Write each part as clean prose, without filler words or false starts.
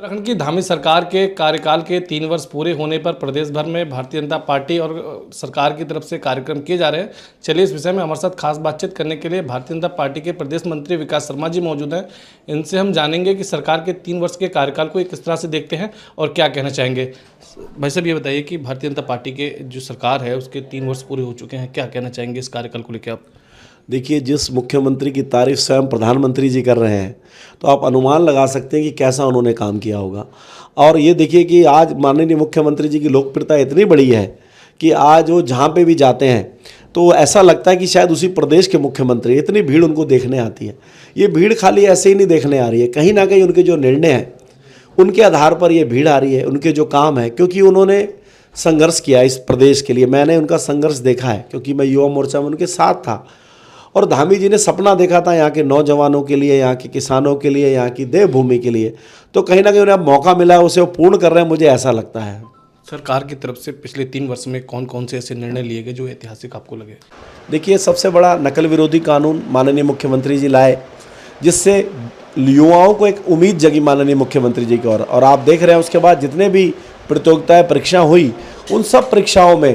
उत्तराखंड की धामी सरकार के कार्यकाल के 3 वर्ष पूरे होने पर प्रदेश भर में भारतीय जनता पार्टी और सरकार की तरफ से कार्यक्रम किए जा रहे हैं। चलिए इस विषय में हमारे साथ खास बातचीत करने के लिए भारतीय जनता पार्टी के प्रदेश मंत्री विकास शर्मा जी मौजूद हैं। इनसे हम जानेंगे कि सरकार के 3 वर्ष के कार्यकाल को किस तरह से देखते हैं और क्या कहना चाहेंगे। भाई साहब, ये बताइए कि भारतीय जनता पार्टी के जो सरकार है उसके 3 वर्ष पूरे हो चुके हैं, क्या कहना चाहेंगे इस कार्यकाल को लेकर आप? देखिए, जिस मुख्यमंत्री की तारीफ स्वयं प्रधानमंत्री जी कर रहे हैं, तो आप अनुमान लगा सकते हैं कि कैसा उन्होंने काम किया होगा। और ये देखिए कि आज माननीय मुख्यमंत्री जी की लोकप्रियता इतनी बड़ी है कि आज वो जहाँ पे भी जाते हैं तो ऐसा लगता है कि शायद उसी प्रदेश के मुख्यमंत्री, इतनी भीड़ उनको देखने आती है। ये भीड़ खाली ऐसे ही नहीं देखने आ रही है, कहीं ना कहीं उनके जो निर्णय हैं उनके आधार पर ये भीड़ आ रही है, उनके जो काम है, क्योंकि उन्होंने संघर्ष किया इस प्रदेश के लिए। मैंने उनका संघर्ष देखा है क्योंकि मैं युवा मोर्चा में उनके साथ था। और धामी जी ने सपना देखा था यहाँ के नौजवानों के लिए, यहाँ के किसानों के लिए, यहाँ की देवभूमि के लिए। तो कहीं ना कहीं उन्हें अब मौका मिला है, उसे वो पूर्ण कर रहे हैं, मुझे ऐसा लगता है। सरकार की तरफ से पिछले 3 वर्ष में कौन कौन से ऐसे निर्णय लिए गए जो ऐतिहासिक आपको लगे? देखिए, सबसे बड़ा नकल विरोधी कानून माननीय मुख्यमंत्री जी लाए, जिससे युवाओं को एक उम्मीद जगी माननीय मुख्यमंत्री जी की ओर। और आप देख रहे हैं उसके बाद जितने भी प्रतियोगिताएं परीक्षा हुई, उन सब परीक्षाओं में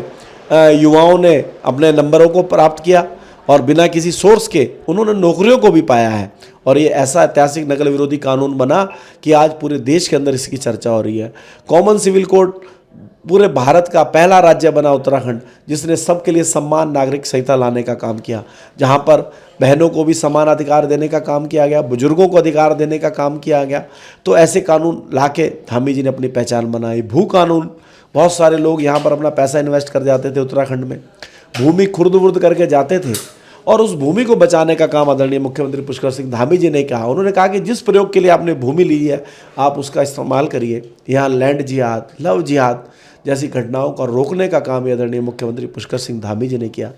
युवाओं ने अपने नंबरों को प्राप्त किया और बिना किसी सोर्स के उन्होंने नौकरियों को भी पाया है। और ये ऐसा ऐतिहासिक नकल विरोधी कानून बना कि आज पूरे देश के अंदर इसकी चर्चा हो रही है। कॉमन सिविल कोड पूरे भारत का पहला राज्य बना उत्तराखंड, जिसने सबके लिए समान नागरिक संहिता लाने का काम किया, जहाँ पर बहनों को भी समान अधिकार देने का काम किया गया, बुजुर्गों को अधिकार देने का काम किया गया। तो ऐसे कानून लाके धामी जी ने अपनी पहचान बनाई। भू कानून, बहुत सारे लोग यहाँ पर अपना पैसा इन्वेस्ट कर जाते थे उत्तराखंड में, भूमि खुर्द वुर्द करके जाते थे, और उस भूमि को बचाने का काम आदरणीय मुख्यमंत्री पुष्कर सिंह धामी जी ने कहा। उन्होंने कहा कि जिस प्रयोग के लिए आपने भूमि ली है, आप उसका इस्तेमाल करिए। यहाँ लैंड जिहाद, लव जिहाद जैसी घटनाओं को रोकने का काम आदरणीय मुख्यमंत्री पुष्कर सिंह धामी जी ने किया।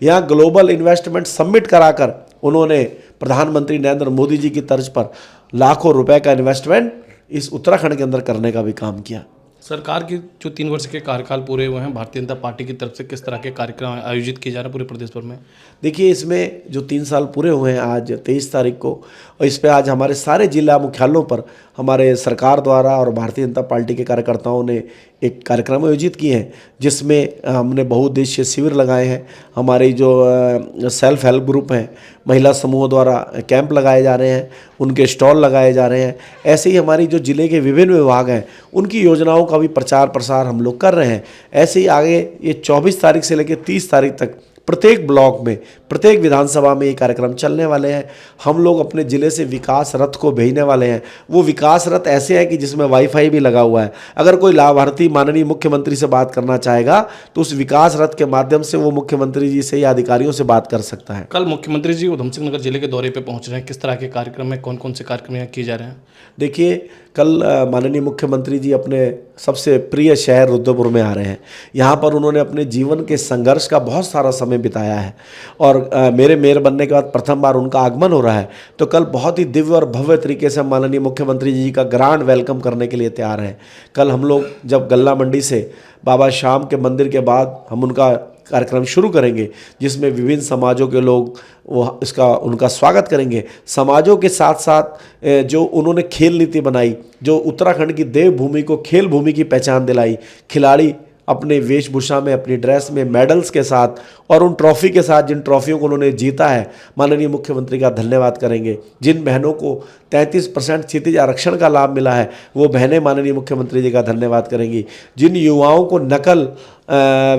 यहाँ ग्लोबल इन्वेस्टमेंट समिट कराकर उन्होंने प्रधानमंत्री नरेंद्र मोदी जी की तर्ज पर लाखों रुपए का इन्वेस्टमेंट इस उत्तराखंड के अंदर करने का भी काम किया। सरकार की जो 3 वर्ष के कार्यकाल पूरे हुए हैं, भारतीय जनता पार्टी की तरफ से किस तरह के कार्यक्रम आयोजित किए जा रहे हैं पूरे प्रदेश भर में? देखिए, इसमें जो 3 साल पूरे हुए हैं आज 23 तारीख को, और इस पे आज हमारे सारे जिला मुख्यालयों पर हमारे सरकार द्वारा और भारतीय जनता पार्टी के कार्यकर्ताओं ने एक कार्यक्रम आयोजित किए हैं, जिसमें हमने बहुउद्देशीय शिविर लगाए हैं। हमारी जो सेल्फ हेल्प ग्रुप हैं, महिला समूहों द्वारा कैंप लगाए जा रहे हैं, उनके स्टॉल लगाए जा रहे हैं। ऐसे ही हमारी जो जिले के विभिन्न विभाग हैं, उनकी योजनाओं का भी प्रचार प्रसार हम लोग कर रहे हैं। ऐसे ही आगे ये 24 तारीख से लेकर 30 तारीख तक प्रत्येक ब्लॉक में, प्रत्येक विधानसभा में ये कार्यक्रम चलने वाले हैं। हम लोग अपने ज़िले से विकास रथ को भेजने वाले हैं। वो विकास रथ ऐसे है कि जिसमें वाईफाई भी लगा हुआ है। अगर कोई लाभार्थी माननीय मुख्यमंत्री से बात करना चाहेगा तो उस विकास रथ के माध्यम से वो मुख्यमंत्री जी से या अधिकारियों से बात कर सकता है। कल मुख्यमंत्री जी उधम सिंह नगर जिले के दौरे पर पहुंच रहे हैं, किस तरह के कार्यक्रम में कौन कौन से कार्यक्रम यहाँ किए जा रहे हैं? देखिए, कल माननीय मुख्यमंत्री जी अपने सबसे प्रिय शहर रुद्रपुर में आ रहे हैं। यहाँ पर उन्होंने अपने जीवन के संघर्ष का बहुत सारा समय बिताया है और मेरे मेयर बनने के बाद प्रथम बार उनका आगमन हो रहा है। तो कल बहुत ही दिव्य और भव्य तरीके से माननीय मुख्यमंत्री जी का ग्रांड वेलकम करने के लिए तैयार हैं। कल हम लोग जब गल्ला मंडी से बाबा श्याम के मंदिर के बाद हम उनका कार्यक्रम शुरू करेंगे, जिसमें विभिन्न समाजों के लोग वो इसका उनका स्वागत करेंगे। समाजों के साथ साथ जो उन्होंने खेल नीति बनाई, जो उत्तराखंड की देवभूमि को खेल भूमि की पहचान दिलाई, खिलाड़ी अपने वेशभूषा में, अपनी ड्रेस में, मेडल्स के साथ और उन ट्रॉफी के साथ, जिन ट्रॉफियों को उन्होंने जीता है, माननीय मुख्यमंत्री का धन्यवाद करेंगे। जिन बहनों को 33% क्षितिज आरक्षण का लाभ मिला है, वो बहनें माननीय मुख्यमंत्री जी का धन्यवाद करेंगी। जिन युवाओं को नकल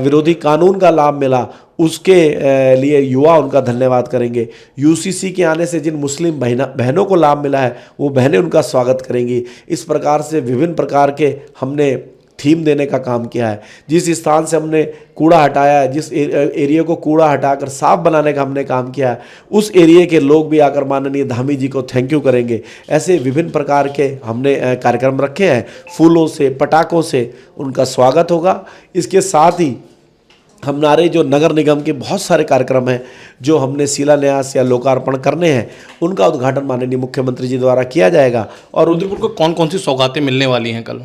विरोधी कानून का लाभ मिला, उसके लिए युवा उनका धन्यवाद करेंगे। यूसीसी के आने से जिन मुस्लिम बहनों को लाभ मिला है, वो बहनें उनका स्वागत करेंगी। इस प्रकार से विभिन्न प्रकार के हमने थीम देने का काम किया है। जिस स्थान से हमने कूड़ा हटाया है, जिस एरिया को कूड़ा हटाकर साफ बनाने का हमने काम किया है, उस एरिया के लोग भी आकर माननीय धामी जी को थैंक यू करेंगे। ऐसे विभिन्न प्रकार के हमने कार्यक्रम रखे हैं। फूलों से, पटाखों से उनका स्वागत होगा। इसके साथ ही हमारे जो नगर निगम के बहुत सारे कार्यक्रम हैं जो हमने शिलान्यास या लोकार्पण करने हैं, उनका उद्घाटन माननीय मुख्यमंत्री जी द्वारा किया जाएगा। और रुद्रपुर को कौन कौन सी सौगातें मिलने वाली हैं कल?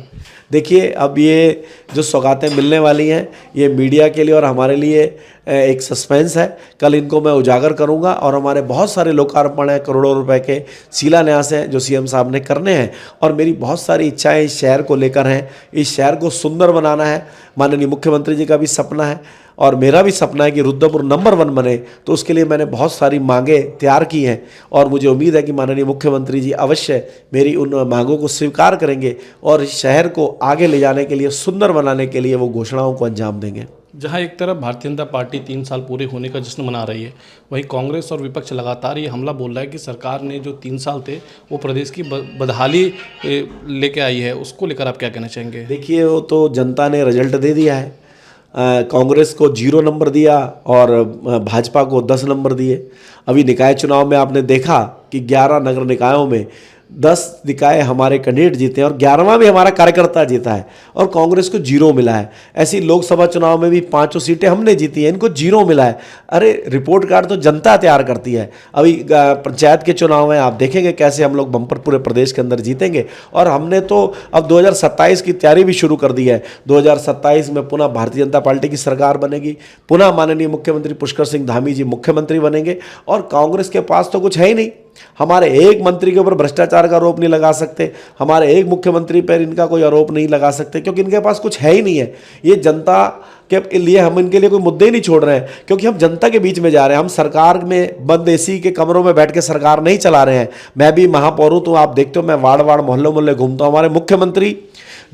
देखिए, अब ये जो सौगातें मिलने वाली हैं, ये मीडिया के लिए और हमारे लिए एक सस्पेंस है। कल इनको मैं उजागर करूंगा और हमारे बहुत सारे लोकार्पण हैं, करोड़ों रुपए के शिलान्यास हैं जो सीएम साहब ने करने हैं और मेरी बहुत सारी इच्छाएं इस शहर को लेकर हैं। इस शहर को सुंदर बनाना है, माननीय मुख्यमंत्री जी का भी सपना है और मेरा भी सपना है कि रुद्रपुर नंबर 1 बने। तो उसके लिए मैंने बहुत सारी मांगें तैयार की हैं और मुझे उम्मीद है कि माननीय मुख्यमंत्री जी अवश्य मेरी उन मांगों को स्वीकार करेंगे और इस शहर को आगे ले जाने के लिए, सुंदर बनाने के लिए वो घोषणाओं को अंजाम देंगे। जहां एक तरफ भारतीय जनता पार्टी 3 साल पूरे होने का जश्न मना रही है, वहीं कांग्रेस और विपक्ष लगातार ये हमला बोल रहा है कि सरकार ने जो 3 साल थे वो प्रदेश की बदहाली लेके आई है। उसको लेकर आप क्या कहना चाहेंगे? देखिए, वो तो जनता ने रिजल्ट दे दिया है। कांग्रेस को 0 नंबर दिया और भाजपा को 10 नंबर दिए। अभी निकाय चुनाव में आपने देखा कि 11 नगर निकायों में 10 निकाय हमारे कैंडिडेट जीते हैं और 11वां भी हमारा कार्यकर्ता जीता है और कांग्रेस को 0 मिला है। ऐसी लोकसभा चुनाव में भी 5 सीटें हमने जीती हैं, इनको 0 मिला है। अरे रिपोर्ट कार्ड तो जनता तैयार करती है। अभी पंचायत के चुनाव में आप देखेंगे कैसे हम लोग बम्पर पूरे प्रदेश के अंदर जीतेंगे और हमने तो अब 2027 की तैयारी भी शुरू कर दी है। 2027 में पुनः भारतीय जनता पार्टी की सरकार बनेगी, पुनः माननीय मुख्यमंत्री पुष्कर सिंह धामी जी मुख्यमंत्री बनेंगे और कांग्रेस के पास तो कुछ है ही नहीं। हमारे एक मंत्री के ऊपर भ्रष्टाचार का आरोप नहीं लगा सकते, हमारे एक मुख्यमंत्री पर इनका कोई आरोप नहीं लगा सकते क्योंकि इनके पास कुछ है ही नहीं है। ये जनता के लिए हम इनके लिए कोई मुद्दे ही नहीं छोड़ रहे हैं क्योंकि हम जनता के बीच में जा रहे हैं। हम सरकार में बंद एसी के कमरों में बैठ के सरकार नहीं चला रहे हैं। मैं भी महापौर हूं तो आप देखते हो मैं वार्ड वार्ड मोहल्ले मोहल्ले घूमता हूं। हमारे मुख्यमंत्री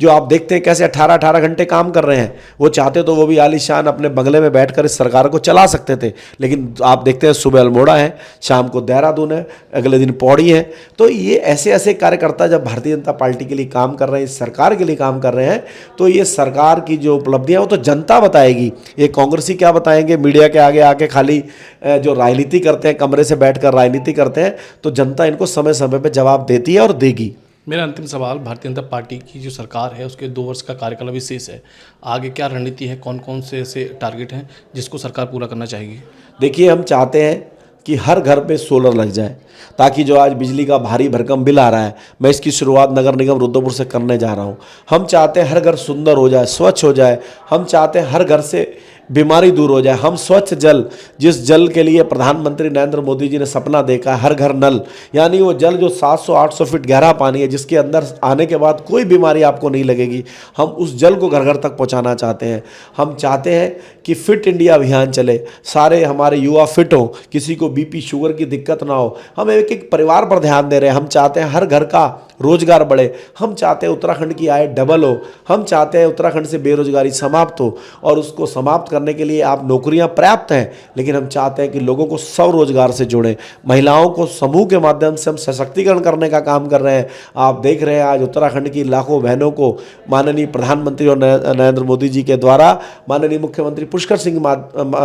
जो आप देखते हैं कैसे 18-18 घंटे काम कर रहे हैं, वो चाहते तो वो भी आलीशान अपने बंगले में बैठकर इस सरकार को चला सकते थे, लेकिन आप देखते हैं सुबह अल्मोड़ा है, शाम को देहरादून है, अगले दिन पौड़ी है। तो ये ऐसे ऐसे कार्यकर्ता जब भारतीय जनता पार्टी के लिए काम कर रहे हैं, इस सरकार के लिए काम कर रहे हैं, तो ये सरकार की जो उपलब्धियां वो तो जनता बताएगी। ये कांग्रेसी क्या बताएंगे? मीडिया के आगे आके खाली जो राजनीति करते हैं, कमरे से बैठकर राजनीति करते हैं, तो जनता इनको समय समय पर जवाब देती है और देगी। मेरा अंतिम सवाल, भारतीय जनता पार्टी की जो सरकार है उसके 2 वर्ष का कार्यकाल अभी शेष है, आगे क्या रणनीति है, कौन कौन से ऐसे टारगेट हैं जिसको सरकार पूरा करना चाहेगी? देखिए, हम चाहते हैं कि हर घर पे सोलर लग जाए ताकि जो आज बिजली का भारी भरकम बिल आ रहा है, मैं इसकी शुरुआत नगर निगम रुद्रपुर से करने जा रहा हूँ। हम चाहते हैं हर घर सुंदर हो जाए, स्वच्छ हो जाए। हम चाहते हैं हर घर से बीमारी दूर हो जाए। हम स्वच्छ जल, जिस जल के लिए प्रधानमंत्री नरेंद्र मोदी जी ने सपना देखा, हर घर नल, यानी वो जल जो 700-800 फीट गहरा पानी है जिसके अंदर आने के बाद कोई बीमारी आपको नहीं लगेगी, हम उस जल को घर घर तक पहुंचाना चाहते हैं। हम चाहते हैं कि फिट इंडिया अभियान चले, सारे हमारे युवा फिट हों, किसी को बीपी शुगर की दिक्कत ना हो। हम एक एक परिवार पर ध्यान दे रहे हैं। हम चाहते हैं हर घर का रोजगार बढ़े। हम चाहते हैं उत्तराखंड की आय डबल हो। हम चाहते हैं उत्तराखंड से बेरोजगारी समाप्त हो और उसको समाप्त करने के लिए आप नौकरियां पर्याप्त हैं, लेकिन हम चाहते हैं कि लोगों को स्वरोजगार से जोड़ें। महिलाओं को समूह के माध्यम से हम सशक्तिकरण करने का काम कर रहे हैं। आप देख रहे हैं आज उत्तराखंड की लाखों बहनों को माननीय प्रधानमंत्री और नरेंद्र मोदी जी के द्वारा, माननीय मुख्यमंत्री पुष्कर सिंह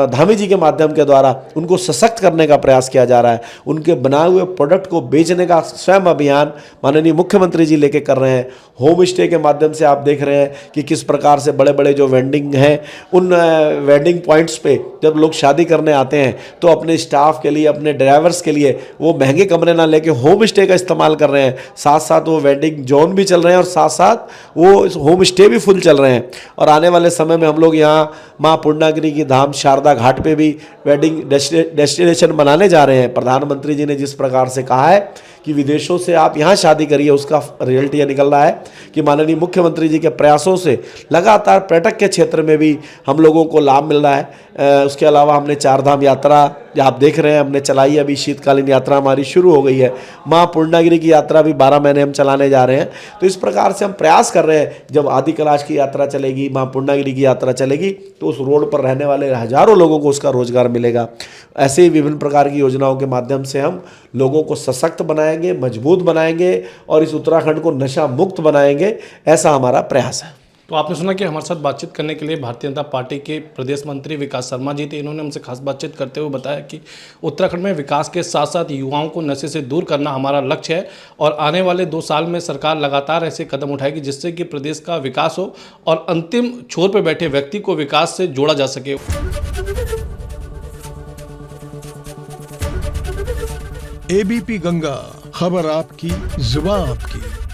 धामी जी के माध्यम के द्वारा उनको सशक्त करने का प्रयास किया जा रहा है। उनके बनाए हुए प्रोडक्ट को बेचने का स्वयं अभियान माननीय मुख्यमंत्री जी लेके कर रहे हैं। होम स्टे के माध्यम से आप देख रहे हैं कि किस प्रकार से बड़े बड़े जो वेंडिंग हैं, उन वेंडिंग पॉइंट्स पे जब लोग शादी करने आते हैं तो अपने स्टाफ के लिए, अपने ड्राइवर्स के लिए वो महंगे कमरे ना लेके होम स्टे का इस्तेमाल कर रहे हैं। साथ साथ वो वेंडिंग जोन भी चल रहे हैं और साथ साथ वो होम स्टे भी फुल चल रहे हैं। और आने वाले समय में हम लोग यहाँ माँ पूर्णागिरी की धाम शारदा घाट पे भी वेडिंग डेस्टिनेशन बनाने जा रहे हैं। प्रधानमंत्री जी ने जिस प्रकार से कहा है कि विदेशों से आप यहाँ शादी करिए, उसका रिजल्ट ये निकल रहा है कि माननीय मुख्यमंत्री जी के प्रयासों से लगातार पर्यटक के क्षेत्र में भी हम लोगों को लाभ मिल रहा है। उसके अलावा हमने 4 धाम यात्रा आप देख रहे हैं हमने चलाई, अभी शीतकालीन यात्रा हमारी शुरू हो गई है। माँ पूर्णागिरी की यात्रा भी 12 महीने हम चलाने जा रहे हैं। तो इस प्रकार से हम प्रयास कर रहे हैं, जब आदि कैलाश की यात्रा चलेगी, माँ पूर्णागिरी की यात्रा चलेगी, तो उस रोड पर रहने वाले हजारों लोगों को उसका रोजगार मिलेगा। ऐसे ही विभिन्न प्रकार की योजनाओं के माध्यम से हम लोगों को सशक्त बनाएंगे, मजबूत बनाएंगे और इस उत्तराखंड को नशा मुक्त बनाएंगे, ऐसा हमारा प्रयास है। तो आपने सुना कि हमारे साथ बातचीत करने के लिए भारतीय जनता पार्टी के प्रदेश मंत्री विकास शर्मा जी थे। इन्होंने हमसे खास बातचीत करते हुए बताया कि उत्तराखंड में विकास के साथ साथ युवाओं को नशे से दूर करना हमारा लक्ष्य है और आने वाले 2 साल में सरकार लगातार ऐसे कदम उठाएगी जिससे कि प्रदेश का विकास हो और अंतिम छोर पर बैठे व्यक्ति को विकास से जोड़ा जा सके। एबीपी गंगा, खबर आपकी, जुबान आपकी।